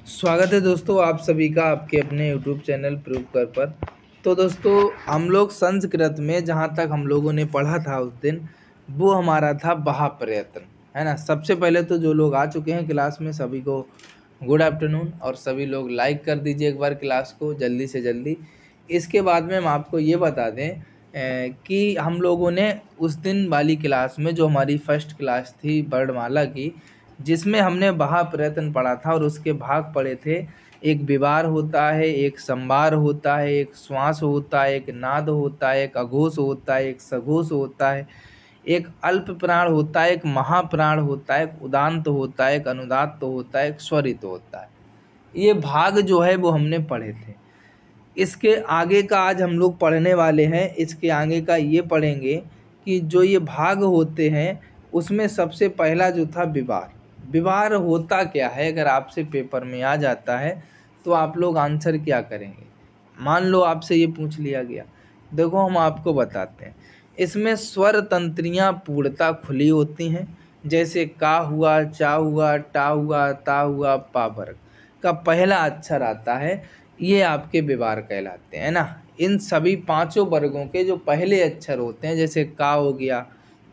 स्वागत है दोस्तों आप सभी का आपके अपने YouTube चैनल प्रूव कर पर। तो दोस्तों हम लोग संस्कृत में जहाँ तक हम लोगों ने पढ़ा था उस दिन, वो हमारा था बहा प्रयत्न, है ना। सबसे पहले तो जो लोग आ चुके हैं क्लास में सभी को गुड आफ्टरनून, और सभी लोग लाइक कर दीजिए एक बार क्लास को जल्दी से जल्दी। इसके बाद में हम आपको ये बता दें कि हम लोगों ने उस दिन वाली क्लास में जो हमारी फर्स्ट क्लास थी वर्णमाला की, जिसमें हमने बहा प्रयत्न पढ़ा था और उसके भाग पढ़े थे। एक विवार होता है, एक संवार होता है, एक श्वास होता है, एक नाद होता है, एक अघोष होता है, एक सघोष होता है, एक अल्प प्राण होता है, एक महाप्राण होता है, एक उदांत होता है, एक अनुदात्त होता है, एक स्वरित होता है। ये भाग जो है वो हमने पढ़े थे। इसके आगे का आज हम लोग पढ़ने वाले हैं। इसके आगे का ये पढ़ेंगे कि जो ये भाग होते हैं उसमें सबसे पहला जो था विवार। विवार होता क्या है, अगर आपसे पेपर में आ जाता है तो आप लोग आंसर क्या करेंगे। मान लो आपसे ये पूछ लिया गया, देखो हम आपको बताते हैं। इसमें स्वर तंत्रियाँ पूर्णतः खुली होती हैं, जैसे का हुआ, चा हुआ, टा हुआ, ता हुआ, पा वर्ग का पहला अक्षर आता है, ये आपके विवार कहलाते हैं ना। इन सभी पांचों वर्गों के जो पहले अक्षर होते हैं, जैसे का हो गया,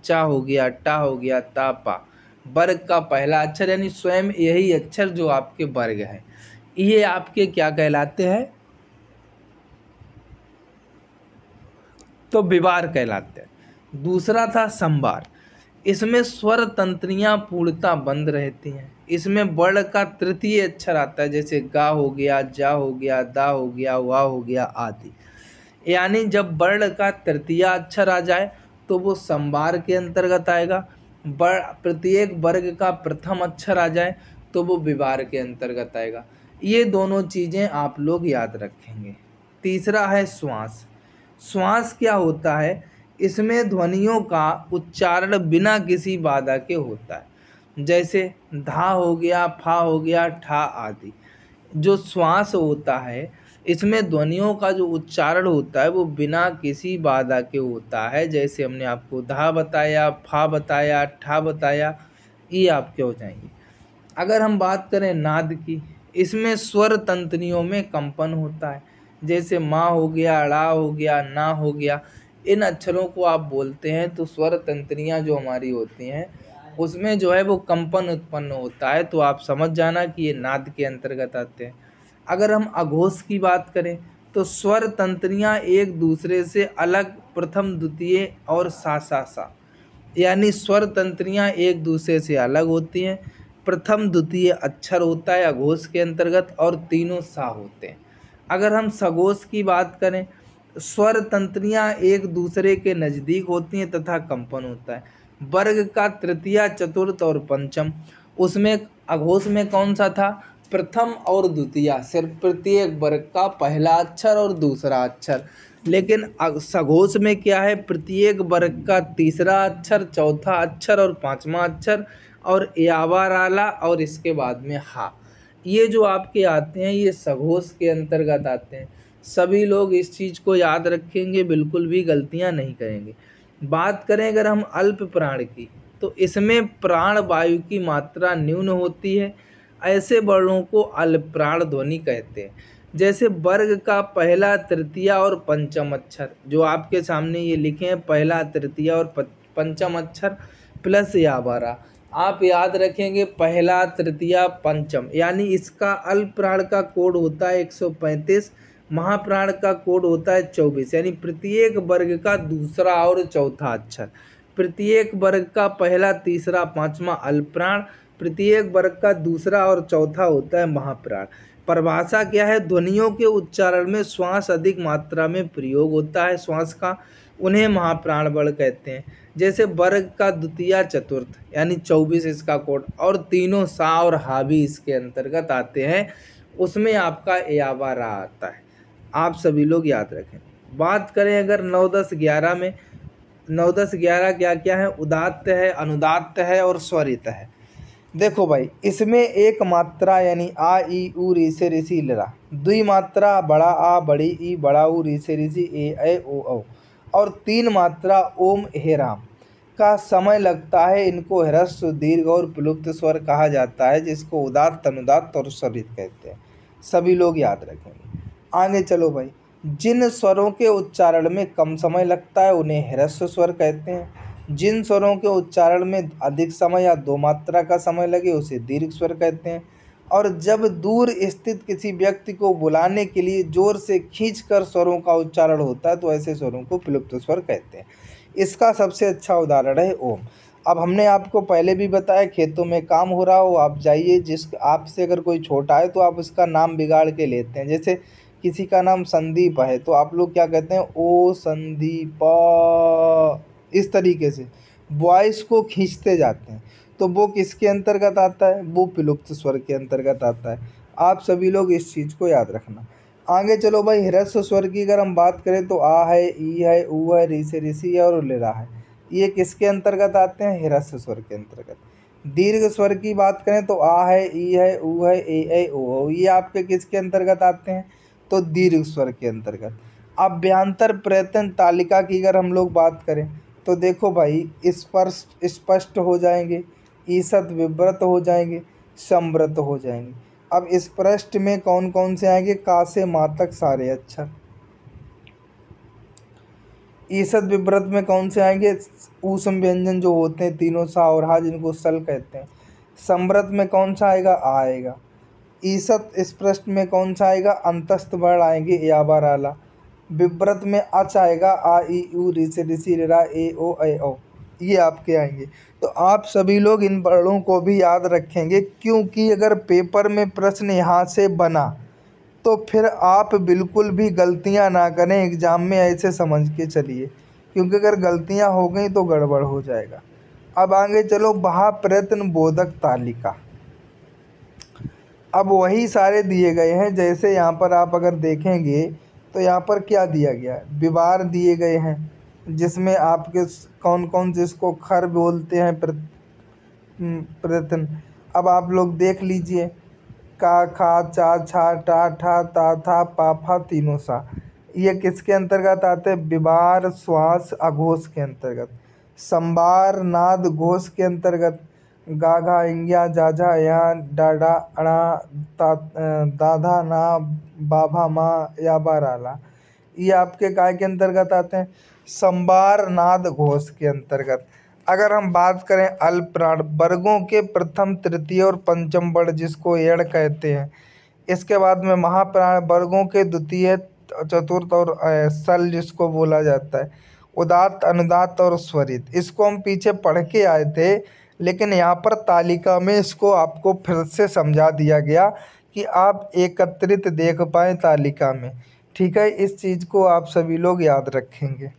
चा हो गया, टा हो गया, ता, पा, वर्ग का पहला अक्षर यानी स्वयं यही अक्षर जो आपके वर्ग है, ये आपके क्या कहलाते हैं, तो विवार कहलाते हैं। दूसरा था संवार। इसमें स्वर तंत्रियां पूर्णतः बंद रहती हैं। इसमें वर्ण का तृतीय अक्षर आता है, जैसे गा हो गया, जा हो गया, दा हो गया, वा हो गया आदि। यानी जब वर्ण का तृतीय अक्षर आ जाए तो वो संवार के अंतर्गत आएगा। प्रत्येक वर्ग का प्रथम अक्षर आ जाए तो वो विवार के अंतर्गत आएगा। ये दोनों चीज़ें आप लोग याद रखेंगे। तीसरा है श्वास। श्वास क्या होता है, इसमें ध्वनियों का उच्चारण बिना किसी बाधा के होता है, जैसे धा हो गया, फा हो गया, ठा आदि। जो श्वास होता है इसमें ध्वनियों का जो उच्चारण होता है वो बिना किसी बाधा के होता है, जैसे हमने आपको धा बताया, फा बताया, ठा बताया, ये आपके हो जाएंगे। अगर हम बात करें नाद की, इसमें स्वर तंत्रियों में कंपन होता है, जैसे माँ हो गया, ड़ा हो गया, ना हो गया। इन अक्षरों को आप बोलते हैं तो स्वर तंत्रियाँ जो हमारी होती हैं उसमें जो है वो कंपन उत्पन्न होता है, तो आप समझ जाना कि ये नाद के अंतर्गत आते हैं। अगर हम अघोष की बात करें तो स्वर तंत्रियाँ एक दूसरे से अलग प्रथम, द्वितीय और सा, यानी स्वर तंत्रियाँ एक दूसरे से अलग होती हैं। प्रथम द्वितीय अक्षर होता है अघोष के अंतर्गत और तीनों सा होते हैं। अगर हम सघोष की बात करें, स्वर तंत्रियाँ एक दूसरे के नज़दीक होती हैं तथा कंपन होता है। वर्ग का तृतीय, चतुर्थ और पंचम, उसमें अघोष में कौन सा था, प्रथम और द्वितीय, सिर्फ प्रत्येक वर्ग का पहला अक्षर और दूसरा अक्षर। लेकिन सघोष में क्या है, प्रत्येक वर्ग का तीसरा अक्षर, चौथा अक्षर और पांचवा अक्षर, और यावर आला और इसके बाद में हा। ये जो आपके आते हैं ये सघोष के अंतर्गत आते हैं। सभी लोग इस चीज़ को याद रखेंगे, बिल्कुल भी गलतियां नहीं करेंगे। बात करें अगर हम अल्प प्राण की, तो इसमें प्राण वायु की मात्रा न्यून होती है। ऐसे वर्णों को अल्प प्राण ध्वनि कहते हैं। जैसे वर्ग का पहला, तृतीय और पंचम अक्षर जो आपके सामने ये लिखे हैं, पहला, तृतीय और पंचम अक्षर प्लस यावारा, आप याद रखेंगे पहला, तृतीय, पंचम, यानी इसका अल्प प्राण का कोड होता है 135, महाप्राण का कोड होता है 24, यानी प्रत्येक वर्ग का दूसरा और चौथा अक्षर। प्रत्येक वर्ग का पहला, तीसरा, पांचवा अल्प प्राण, प्रत्येक वर्ग का दूसरा और चौथा होता है महाप्राण। परिभाषा क्या है, ध्वनियों के उच्चारण में श्वास अधिक मात्रा में प्रयोग होता है श्वास का, उन्हें महाप्राण वर्ण कहते हैं। जैसे वर्ग का द्वितीय, चतुर्थ यानी 24 इसका कोड, और तीनों सा और हा भी इसके अंतर्गत आते हैं, उसमें आपका यावारा आता है। आप सभी लोग याद रखें। बात करें अगर 9, 10, 11 में, 9, 10, 11 क्या क्या है, उदात्त है, अनुदात्त है और स्वरित है। देखो भाई, इसमें एक मात्रा यानी आ, ई, उ, री से ऋषि लरा, द्वि मात्रा बड़ा आ, बड़ी ई, बड़ा उ, री से ऋषि ए, ऐ, ओ, औ। और 3 मात्रा ओम हेराम का समय लगता है। इनको ह्रस्व, दीर्घ और प्लुप्त स्वर कहा जाता है, जिसको उदात्त, अनुदात्त और स्वरित कहते हैं। सभी लोग याद रखेंगे। आगे चलो भाई, जिन स्वरों के उच्चारण में कम समय लगता है उन्हें ह्रस्व स्वर कहते हैं। जिन स्वरों के उच्चारण में अधिक समय या 2 मात्रा का समय लगे उसे दीर्घ स्वर कहते हैं। और जब दूर स्थित किसी व्यक्ति को बुलाने के लिए जोर से खींचकर स्वरों का उच्चारण होता है तो ऐसे स्वरों को प्लुप्त स्वर कहते हैं। इसका सबसे अच्छा उदाहरण है ओम। अब हमने आपको पहले भी बताया, खेतों में काम हो रहा हो, आप जाइए, जिस आपसे अगर कोई छोटा है तो आप उसका नाम बिगाड़ के लेते हैं। जैसे किसी का नाम संदीप है तो आप लोग क्या कहते हैं, ओ संदीप, इस तरीके से वॉइस को खींचते जाते हैं। तो वो किसके अंतर्गत आता है, वो विलुप्त स्वर के अंतर्गत आता है। आप सभी लोग इस चीज़ को याद रखना। आगे चलो भाई, ह्रस्व स्वर की अगर हम बात करें तो आ है, ई है, ऊ है, री से ऋषि है और लिरा है। ये किसके अंतर्गत आते हैं, ह्रस्व स्वर के अंतर्गत। दीर्घ स्वर की बात करें तो आ है, ई है, ऊ है, ए ओ, ये आपके किसके अंतर्गत आते हैं, तो दीर्घ स्वर के अंतर्गत। अब व्यांतर प्रयत्न तालिका की अगर हम लोग बात करें तो देखो भाई, स्पष्ट स्पष्ट हो जाएंगे, ईसत विव्रत हो जाएंगे, संव्रत हो जाएंगे। अब स्पष्ट में कौन कौन से आएंगे, का से मा तक सारे अक्षर। ईसत विव्रत में कौन से आएंगे, ऊष्म व्यंजन जो होते हैं तीनों सा और हा, जिनको सल कहते हैं। संव्रत में कौन सा आएगा, आ आएगा। ईसत स्पष्ट में कौन सा आएगा, अंतस्थ वर्ण आएंगे, या बार आला। विव्रत में अच आएगा, आ ई उ री से ऋषि रा ए ओ, ये आपके आएंगे। तो आप सभी लोग इन वर्णों को भी याद रखेंगे, क्योंकि अगर पेपर में प्रश्न यहाँ से बना तो फिर आप बिल्कुल भी गलतियाँ ना करें एग्ज़ाम में, ऐसे समझ के चलिए, क्योंकि अगर गलतियाँ हो गई तो गड़बड़ हो जाएगा। अब आगे चलो, बहा प्रयत्न बोधक तालिका। अब वही सारे दिए गए हैं, जैसे यहाँ पर आप अगर देखेंगे तो यहाँ पर क्या दिया गया है, विवार दिए गए हैं, जिसमें आपके कौन कौन जिसको खर बोलते हैं, प्रयत्न। अब आप लोग देख लीजिए, का, खा, चा, छा, टा, ठा, ता, था, पा, फा, तीनों सा, ये किसके अंतर्गत आते हैं, विवार, श्वास, अघोष के अंतर्गत। संबार, नाद, घोष के अंतर्गत। गाघा, इंग्या, जाझा, या, डाडा, अणा, दाधा, ना, बाभा, माँ, या बाराला, ये आपके काय के अंतर्गत आते हैं, संबार, नाद, घोष के अंतर्गत। अगर हम बात करें अल्पप्राण वर्गों के प्रथम, तृतीय और पंचम वर्ण, जिसको एड़ कहते हैं। इसके बाद में महाप्राण वर्गों के द्वितीय, चतुर्थ और सल, जिसको बोला जाता है। उदात्त, अनुदात्त और स्वरित, इसको हम पीछे पढ़ के आए थे, लेकिन यहाँ पर तालिका में इसको आपको फिर से समझा दिया गया कि आप एकत्रित देख पाएँ तालिका में। ठीक है, इस चीज़ को आप सभी लोग याद रखेंगे।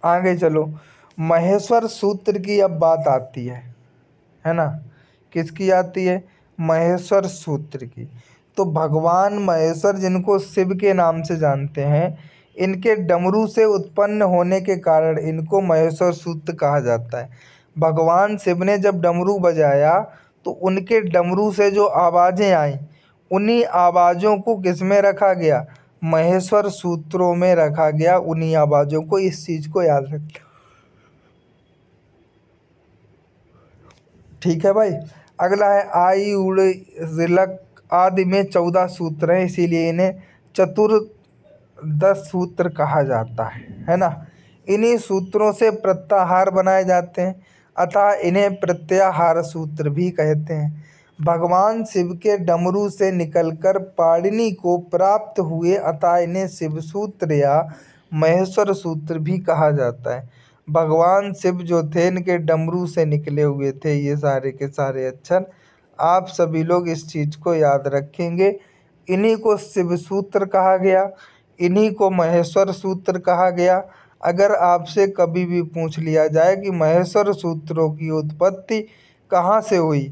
आगे चलो, महेश्वर सूत्र की अब बात आती है ना, किसकी आती है, महेश्वर सूत्र की। तो भगवान महेश्वर, जिनको शिव के नाम से जानते हैं, इनके डमरू से उत्पन्न होने के कारण इनको महेश्वर सूत्र कहा जाता है। भगवान शिव ने जब डमरू बजाया तो उनके डमरू से जो आवाज़ें आईं, उन्हीं आवाज़ों को किस में रखा गया, महेश्वर सूत्रों में रखा गया, उन्हीं आवाज़ों को। इस चीज़ को याद रखना। ठीक है भाई। अगला है आई उड़ जिलक आदि में 14 सूत्र हैं, इसीलिए इन्हें चतुर्दश सूत्र कहा जाता है ना। इन्हीं सूत्रों से प्रत्याहार बनाए जाते हैं, अतः इन्हें प्रत्याहार सूत्र भी कहते हैं। भगवान शिव के डमरू से निकलकर पाणिनि को प्राप्त हुए, अतः इन्हें शिव सूत्र या महेश्वर सूत्र भी कहा जाता है। भगवान शिव जो थे, इनके डमरू से निकले हुए थे ये सारे के सारे अक्षर। आप सभी लोग इस चीज़ को याद रखेंगे। इन्हीं को शिव सूत्र कहा गया, इन्हीं को महेश्वर सूत्र कहा गया। अगर आपसे कभी भी पूछ लिया जाए कि महेश्वर सूत्रों की उत्पत्ति कहाँ से हुई,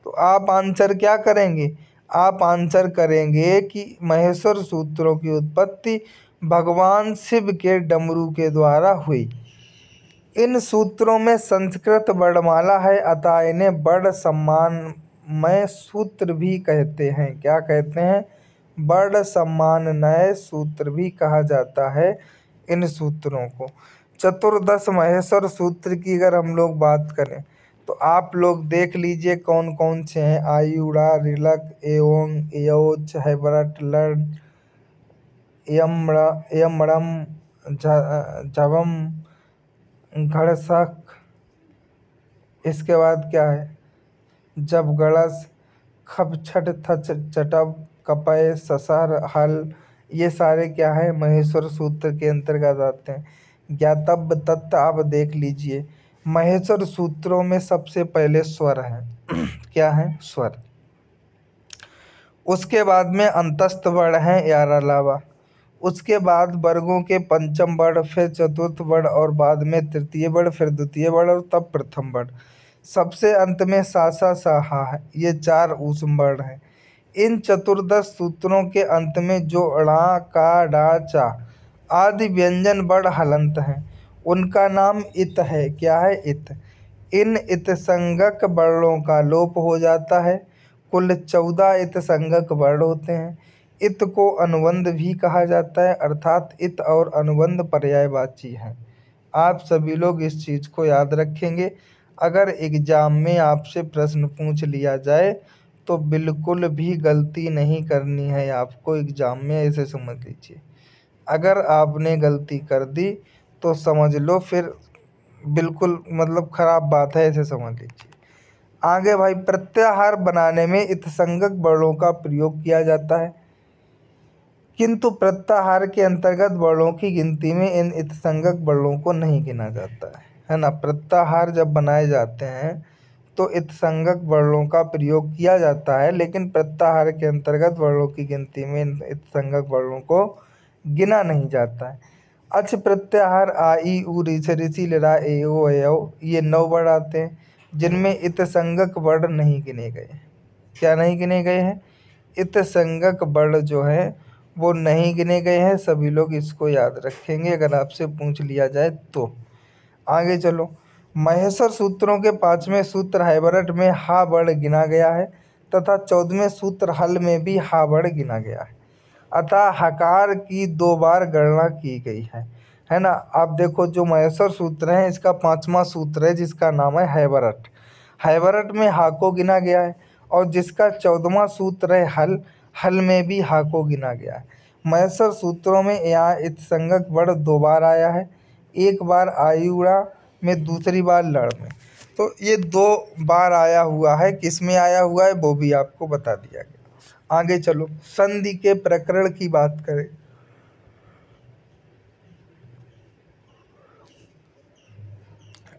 तो आप आंसर क्या करेंगे, आप आंसर करेंगे कि महेश्वर सूत्रों की उत्पत्ति भगवान शिव के डमरू के द्वारा हुई। इन सूत्रों में संस्कृत वर्णमाला है, अतः इन्हें वर्ण सम्मानमय सूत्र भी कहते हैं। क्या कहते हैं, वर्ण सम्माननय सूत्र भी कहा जाता है इन सूत्रों को। चतुर्दश महेश्वर सूत्र की अगर हम लोग बात करें तो आप लोग देख लीजिए कौन कौन से हैं। आयुड़ा, ऋलक, एवं, एयोच, हैबरट, लर्ण, यमड़म, झवम, घड़सक, इसके बाद क्या है, जब गणस, खप, छठ, थच, चटब, कपय, ससर, हल, ये सारे क्या है महेश्वर सूत्र के अंतर्गत आते हैं। ज्ञातव्य तत्व आप देख लीजिए, महेश्वर सूत्रों में सबसे पहले स्वर है क्या है, स्वर। उसके बाद में अंतस्थ वर्ण है 11 अलावा, उसके बाद वर्गों के पंचम वर्ण, फिर चतुर्थ वर्ण और बाद में तृतीय वर्ण, फिर द्वितीय वर्ण और तब प्रथम वर्ण। सबसे अंत में सा सा सा हा है, ये 4 ऊष्म वर्ण हैं। इन चतुर्दश सूत्रों के अंत में जो ड़ा, का, डा, चा आदि व्यंजन वर्ण हलंत हैं उनका नाम इत है। क्या है, इत। इन इत संज्ञक वर्णों का लोप हो जाता है। कुल 14 इत संज्ञक वर्ण होते हैं। इत को अनुबंध भी कहा जाता है, अर्थात इत और अनुबंध पर्यायवाची हैं। आप सभी लोग इस चीज़ को याद रखेंगे। अगर एग्जाम में आपसे प्रश्न पूछ लिया जाए तो बिल्कुल भी गलती नहीं करनी है आपको एग्जाम में, ऐसे समझ लीजिए। अगर आपने गलती कर दी तो समझ लो फिर बिल्कुल मतलब खराब बात है, ऐसे समझ लीजिए। आगे भाई, प्रत्याहार बनाने में इत्संज्ञक वर्णों का प्रयोग किया जाता है, किंतु प्रत्याहार के अंतर्गत वर्णों की गिनती में इन इत्संज्ञक वर्णों को नहीं गिना जाता है ना। प्रत्याहार जब बनाए जाते हैं तो इत्संज्ञक वर्णों का प्रयोग किया जाता है, लेकिन प्रत्याहार के अंतर्गत वर्णों की गिनती में इन इत्संज्ञक वर्णों को गिना नहीं जाता है। अच प्रत्याहार आ, ई, उ, ऋछ, ऋषि, लरा, ए, ओ, अयव, ये 9 वर्ण आते हैं जिनमें इत्संज्ञक वर्ण नहीं गिने गए। क्या नहीं गिने गए हैं, इत्संज्ञक वर्ण जो है वो नहीं गिने गए हैं। सभी लोग इसको याद रखेंगे अगर आपसे पूछ लिया जाए तो। आगे चलो, महेश्वर सूत्रों के 5वें सूत्र हैबरट में हा वर्ण गिना गया है तथा 14वें सूत्र हल में भी हा वर्ण गिना गया है, अतः हकार की 2 बार गणना की गई है ना। आप देखो जो महेश्वर सूत्र है इसका 5वां सूत्र है जिसका नाम है हैबरट। हैबरट में हा को गिना गया है और जिसका 14वां सूत्र है हल, हल में भी हा को गिना गया है। महेश्वर सूत्रों में यहाँ इत्संज्ञक वर्ण 2 बार आया है, एक बार आयुड़ा में, दूसरी बार लड़ में। तो ये 2 बार आया हुआ है, किस में आया हुआ है वो भी आपको बता दिया गया। आगे चलो, संधि के प्रकरण की बात करें।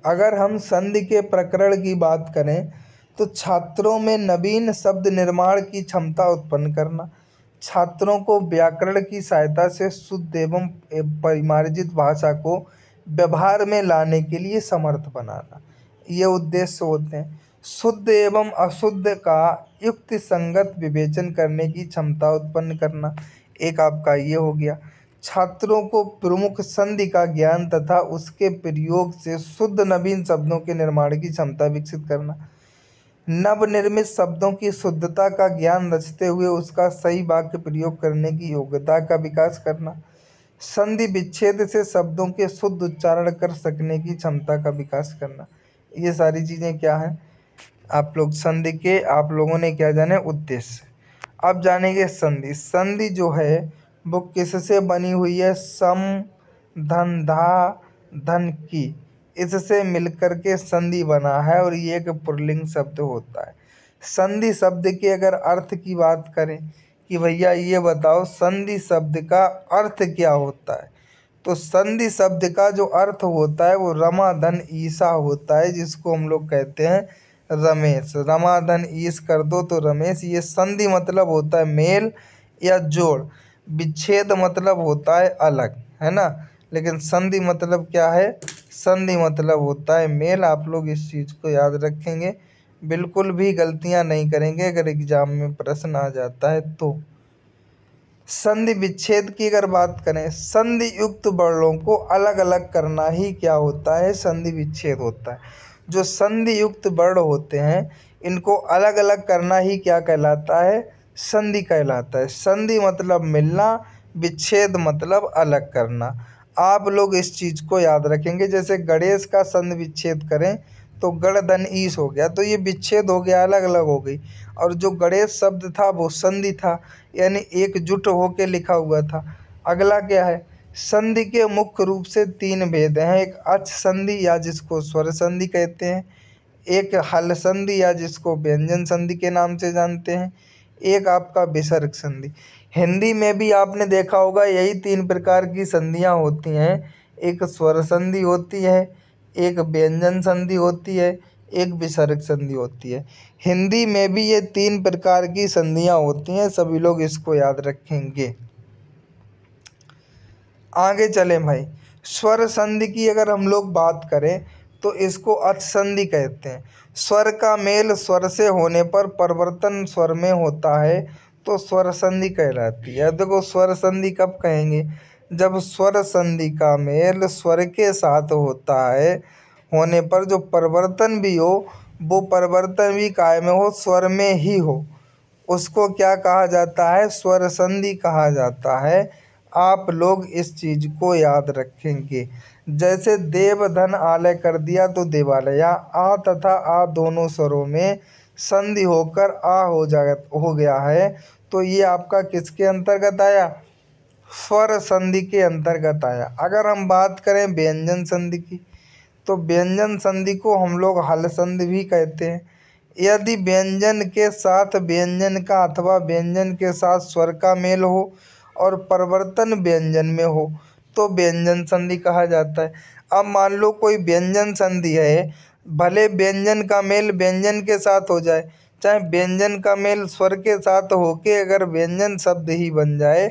अगर हम संधि के प्रकरण की बात करें तो छात्रों में नवीन शब्द निर्माण की क्षमता उत्पन्न करना, छात्रों को व्याकरण की सहायता से शुद्ध एवं परिमार्जित भाषा को व्यवहार में लाने के लिए समर्थ बनाना, ये उद्देश्य होते हैं। शुद्ध एवं अशुद्ध का युक्ति संगत विवेचन करने की क्षमता उत्पन्न करना, एक आपका ये हो गया। छात्रों को प्रमुख संधि का ज्ञान तथा उसके प्रयोग से शुद्ध नवीन शब्दों के निर्माण की क्षमता विकसित करना, नवनिर्मित शब्दों की शुद्धता का ज्ञान रचते हुए उसका सही वाक्य प्रयोग करने की योग्यता का विकास करना, संधि विच्छेद से शब्दों के शुद्ध उच्चारण कर सकने की क्षमता का विकास करना। ये सारी चीज़ें क्या हैं, आप लोग संधि के आप लोगों ने क्या जाने, उद्देश्य। अब जानेंगे संधि। संधि जो है वो किससे बनी हुई है, सम, धन, धा, धन की, इससे मिलकर के संधि बना है और ये एक पुल्लिंग शब्द होता है। संधि शब्द के अगर अर्थ की बात करें कि भैया ये बताओ संधि शब्द का अर्थ क्या होता है, तो संधि शब्द का जो अर्थ होता है वो रमा धन ईसा होता है, जिसको हम लोग कहते हैं रमेश। रमा धन ईस कर दो तो रमेश। ये संधि मतलब होता है मेल या जोड़, विच्छेद मतलब होता है अलग, है ना। लेकिन संधि मतलब क्या है, संधि मतलब होता है मेल। आप लोग इस चीज़ को याद रखेंगे, बिल्कुल भी गलतियां नहीं करेंगे अगर एग्जाम में प्रश्न आ जाता है तो। संधि विच्छेद की अगर बात करें, संधि युक्त वर्णों को अलग अलग करना ही क्या होता है, संधि विच्छेद होता है। जो संधि युक्त वर्ण होते हैं इनको अलग अलग करना ही क्या कहलाता है, संधि कहलाता है। संधि मतलब मिलना, विच्छेद मतलब अलग करना। आप लोग इस चीज़ को याद रखेंगे। जैसे गणेश का संधि विच्छेद करें तो गण धन ईश हो गया, तो ये विच्छेद हो गया, अलग अलग हो गई। और जो गणेश शब्द था वो संधि था, यानी एकजुट होके लिखा हुआ था। अगला क्या है, संधि के मुख्य रूप से 3 भेद हैं। एक अच संधि या जिसको स्वर संधि कहते हैं, एक हल संधि या जिसको व्यंजन संधि के नाम से जानते हैं, एक आपका विसर्ग संधि। हिंदी में भी आपने देखा होगा यही 3 प्रकार की संधियाँ होती हैं। एक स्वर संधि होती है, एक व्यंजन संधि होती है, एक विसर्ग संधि होती है। हिंदी में भी ये 3 प्रकार की संधियाँ होती हैं, सभी लोग इसको याद रखेंगे। आगे चलें भाई, स्वर संधि की अगर हम लोग बात करें तो इसको अच संधि कहते हैं। स्वर का मेल स्वर से होने पर परिवर्तन स्वर में होता है तो स्वर संधि कहलाती है। देखो स्वर संधि कब कहेंगे, जब स्वर संधि का मेल स्वर के साथ होता है, होने पर जो परिवर्तन भी हो वो परिवर्तन भी कायम हो, स्वर में ही हो, उसको क्या कहा जाता है, स्वर संधि कहा जाता है। आप लोग इस चीज़ को याद रखेंगे। जैसे देव धन आलय कर दिया तो देवालय, यहाँ आ तथा आ दोनों स्वरों में संधि होकर आ हो गया है, तो ये आपका किसके अंतर्गत आया, स्वर संधि के अंतर्गत आया। अगर हम बात करें व्यंजन संधि की, तो व्यंजन संधि को हम लोग हल संधि भी कहते हैं। यदि व्यंजन के साथ व्यंजन का अथवा व्यंजन के साथ स्वर का मेल हो और परिवर्तन व्यंजन में हो तो व्यंजन संधि कहा जाता है। अब मान लो कोई व्यंजन संधि है, भले व्यंजन का मेल व्यंजन के साथ हो जाए, चाहे व्यंजन का मेल स्वर के साथ होके अगर व्यंजन शब्द ही बन जाए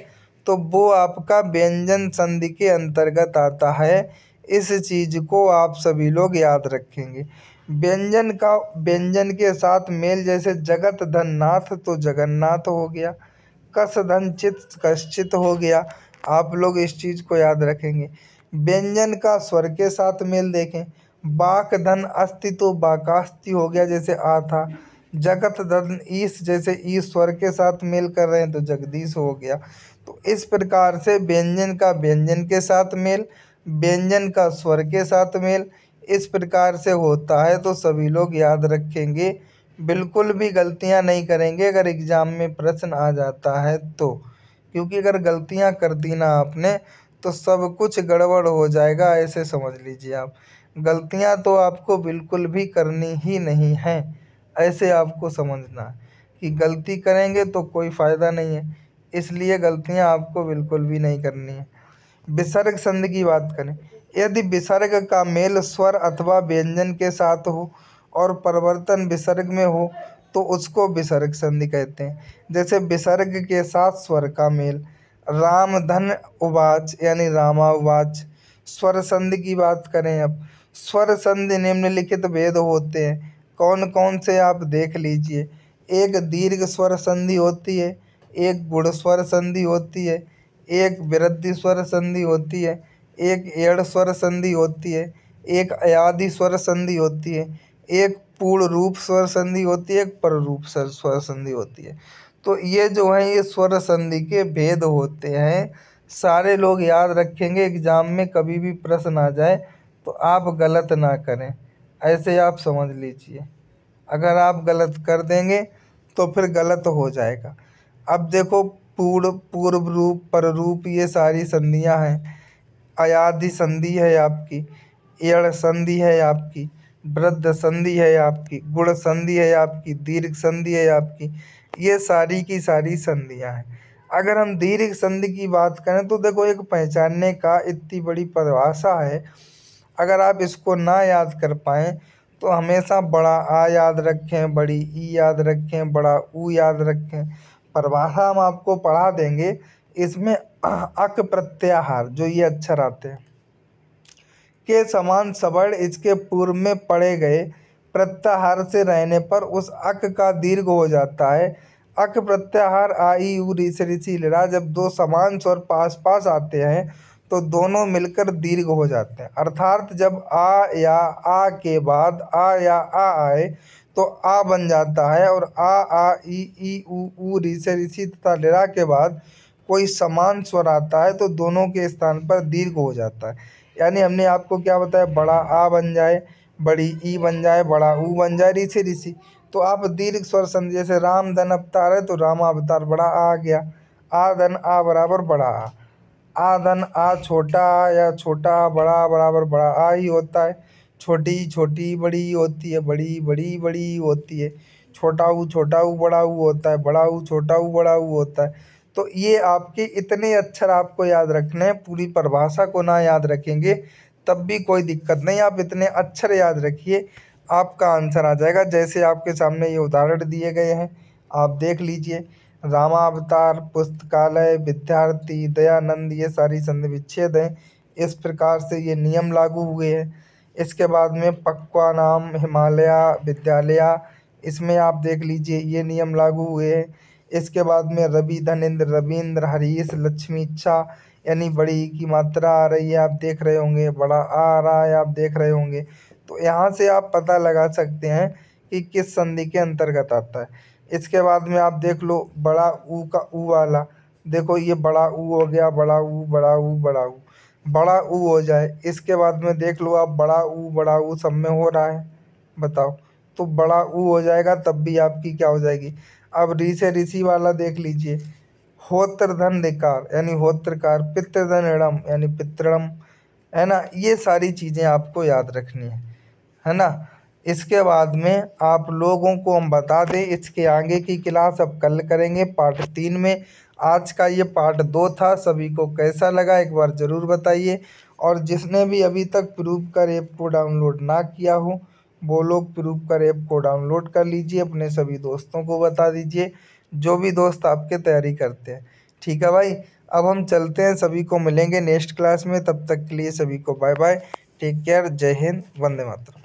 तो वो आपका व्यंजन संधि के अंतर्गत आता है। इस चीज़ को आप सभी लोग याद रखेंगे। व्यंजन का व्यंजन के साथ मेल, जैसे जगत धन नाथ तो जगन्नाथ हो गया, कस धन चित कश्चित हो गया। आप लोग इस चीज़ को याद रखेंगे। व्यंजन का स्वर के साथ मेल देखें, बाक धन अस्ति तो बाकास्ति हो गया, जैसे आ था। जगत धन ईश, जैसे ईश स्वर के साथ मेल कर रहे हैं तो जगदीश हो गया। तो इस प्रकार से व्यंजन का व्यंजन के साथ मेल, व्यंजन का स्वर के साथ मेल, इस प्रकार से होता है। तो सभी लोग याद रखेंगे, बिल्कुल भी गलतियां नहीं करेंगे अगर एग्ज़ाम में प्रश्न आ जाता है तो, क्योंकि अगर गलतियां कर दी ना आपने तो सब कुछ गड़बड़ हो जाएगा, ऐसे समझ लीजिए आप। गलतियां तो आपको बिल्कुल भी करनी ही नहीं है, ऐसे आपको समझना है कि गलती करेंगे तो कोई फ़ायदा नहीं है, इसलिए गलतियां आपको बिल्कुल भी नहीं करनी है। विसर्ग संधि की बात करें, यदि विसर्ग का मेल स्वर अथवा व्यंजन के साथ हो और परिवर्तन विसर्ग में हो तो उसको विसर्ग संधि कहते हैं। जैसे विसर्ग के साथ स्वर का मेल, राम धन उवाच यानी रामा उवाच। स्वर संधि की बात करें, अब स्वर संधि निम्नलिखित भेद होते हैं, कौन कौन से आप देख लीजिए। एक दीर्घ स्वर संधि होती है, एक गुण स्वर संधि होती है, एक वृद्धि स्वर संधि होती है, एक एड़ स्वर संधि होती है, एक अयादि स्वर संधि होती है, एक पूर्ण रूप स्वर संधि होती है, एक पररूप स्वर संधि होती है। तो ये जो है ये स्वर संधि के भेद होते हैं, सारे लोग याद रखेंगे। एग्जाम में कभी भी प्रश्न आ जाए तो आप गलत ना करें, ऐसे आप समझ लीजिए। अगर आप गलत कर देंगे तो फिर गलत हो जाएगा। अब देखो पूर्व रूप, पररूप, ये सारी संधियां हैं। अयादि संधि है आपकी, एड़ संधि है आपकी, वृद्ध संधि है आपकी, गुण संधि है आपकी, दीर्घ संधि है आपकी। ये सारी की सारी संधियां हैं। अगर हम दीर्घ संधि की बात करें तो देखो एक पहचानने का इतनी बड़ी परिभाषा है, अगर आप इसको ना याद कर पाएँ तो हमेशा बड़ा आ याद रखें, बड़ी ई याद रखें, बड़ा ऊ याद रखें। परिभाषा हम आपको पढ़ा देंगे, इसमें अक प्रत्याहार जो ये अक्षर आते हैं के समान सवर्ण इसके पूर्व में पढ़े गए प्रत्याहार से रहने पर उस अक का दीर्घ हो जाता है। अक प्रत्याहार आ ई उ री से ऋषि लरा, जब दो समान स्वर पास पास आते हैं तो दोनों मिलकर दीर्घ हो जाते हैं। अर्थात जब आ या आ के बाद आ या आ आए तो आ बन जाता है, और आ ई ऊ री से ऋषि तथा लिरा के बाद कोई समान स्वर आता है तो दोनों के स्थान पर दीर्घ हो जाता है। यानी हमने आपको क्या बताया, बड़ा आ बन जाए, बड़ी ई बन जाए, बड़ा ऊ बन जाए, ऋषि ऋषि, तो आप दीर्घ स्वर समझ, जैसे राम धन अवतार है तो राम अवतार बड़ा आ गया, आ धन आ बराबर बड़ा आ धन आ छोटा आ या छोटा आ बड़ा बराबर बड़ा आ ही होता है। छोटी छोटी बड़ी होती है, बड़ी बड़ी बड़ी होती है। छोटा ऊ बड़ा ऊ होता है, बड़ा ऊ छोटा ऊ बड़ा ऊ होता है। तो ये आपके इतने अक्षर आपको याद रखने हैं, पूरी परिभाषा को ना याद रखेंगे तब भी कोई दिक्कत नहीं, आप इतने अक्षर याद रखिए, आपका आंसर आ जाएगा। जैसे आपके सामने ये उदाहरण दिए गए हैं, आप देख लीजिए। रामावतार, पुस्तकालय, विद्यार्थी, दयानंद, ये सारी संधि विच्छेद हैं। इस प्रकार से ये नियम लागू हुए हैं। इसके बाद में पक्वा नाम, हिमालया, विद्यालया, इसमें आप देख लीजिए ये नियम लागू हुए हैं। इसके बाद में रवि धनेन्द्र, रविंद्र, हरीश, लक्ष्मी, इच्छा, यानी बड़ी की मात्रा आ रही है, आप देख रहे होंगे, बड़ा आ रहा है, आप देख रहे होंगे। तो यहाँ से आप पता लगा सकते हैं कि किस संधि के अंतर्गत आता है। इसके बाद में आप देख लो बड़ा ऊ का ऊ वाला, देखो ये बड़ा ऊ हो गया, बड़ा ऊ बड़ा ऊ बड़ा ऊ, बड़ा ऊ हो जाए। इसके बाद में देख लो आप बड़ा ऊ सब में हो रहा है, बताओ, तो बड़ा ऊ हो जाएगा, तब भी आपकी क्या हो जाएगी। अब री से ऋषि वाला देख लीजिए, होत्र धन धिकार यानी होत्रकार, पितृधन इड़म यानी पितृम, है ना। ये सारी चीज़ें आपको याद रखनी है ना। इसके बाद में आप लोगों को हम बता दें, इसके आगे की क्लास अब कल करेंगे पार्ट 3 में। आज का ये पार्ट 2 था। सभी को कैसा लगा एक बार ज़रूर बताइए, और जिसने भी अभी तक प्रूफ कर ऐप को डाउनलोड ना किया हो वो लोग प्रूफ कर ऐप को डाउनलोड कर लीजिए, अपने सभी दोस्तों को बता दीजिए, जो भी दोस्त आपके तैयारी करते हैं। ठीक है भाई, अब हम चलते हैं, सभी को मिलेंगे नेक्स्ट क्लास में। तब तक के लिए सभी को बाय बाय, टेक केयर, जय हिंद, वंदे मातरम।